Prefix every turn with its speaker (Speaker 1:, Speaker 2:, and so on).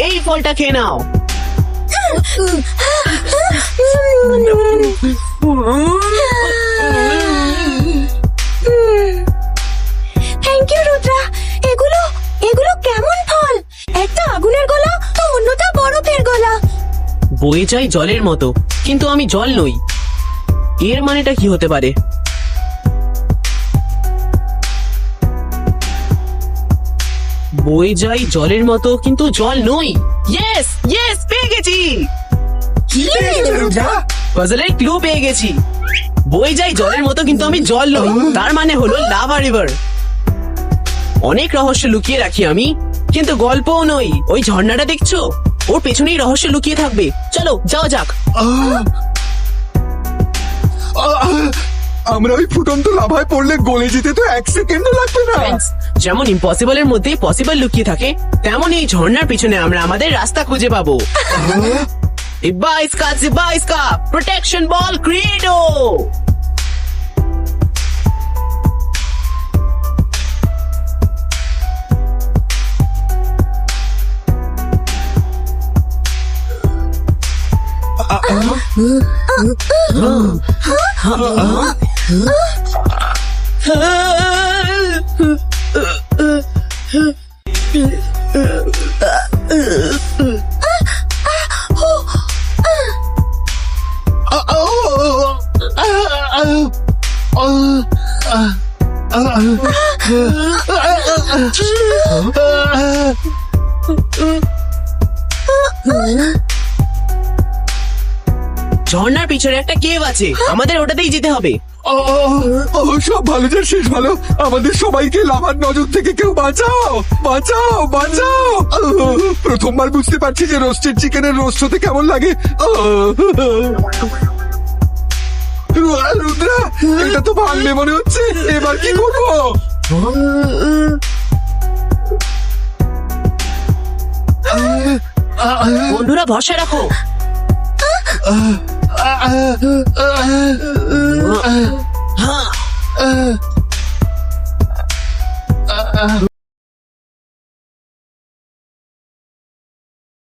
Speaker 1: এই ফলটা খেয়ে নাও।
Speaker 2: Thank you Rudra. এগুলো এগুলো কেমন ফল? একটা আগুনের গোলা তো অন্যটা বরফের গোলা।
Speaker 1: বয়ে যায় জলের মতো, কিন্তু আমি জল নই। এর মানেটা কি হতে পারে? বয়ে যাই জলের মতো, কিন্তু জল নই। ইয়েস ইয়েস, পেয়ে গেছি।
Speaker 3: কি পেয়েছো রুদ্রা?
Speaker 1: পাজলের ক্লু পেয়ে গেছি। বয়ে যাই জলের মতো, কিন্তু আমি জল নই, তার মানে হলো লাভা রিভার। অনেক রহস্য লুকিয়ে রাখি আমি, কিন্তু গল্পও নই। ওই ঝর্ণাটা দেখছো, ওর পেছনেই রহস্য লুকিয়ে থাকবে। চলো যাওয়া যাক।
Speaker 3: আমরা ওই ফুটন্ত লাভায় পড়লে গলে যেতে তো 1 সেকেন্ডও লাগবে না।
Speaker 1: Friends, যেমন ইম্পসিবলের মধ্যে পসিবল লুকিয়ে থাকে, তেমন এই ঝর্ণার পিছনে আমরা আমাদের রাস্তা খুঁজে পাবো। Ibaiska, protection ball credo. ঝর্ণার পিছনে একটা কেভ আছে, আমাদের ওটাতেই যেতে হবে।
Speaker 3: সব ভালো যার শেষ ভালো। আমাদের সবাইকে লাভার নজর থেকে কেউ বাঁচাও, বাঁচাও, বাঁচাও। প্রথমবার বুঝতে পারছি যে রোস্টেড চিকেনের রোস্ট হতে কেমন লাগে। রুদ্রা, এটা তো ভাঙলে মনে হচ্ছে। এবার কি করবো?
Speaker 1: বন্ধুরা, ভরসা রাখো। হ্যাঁ।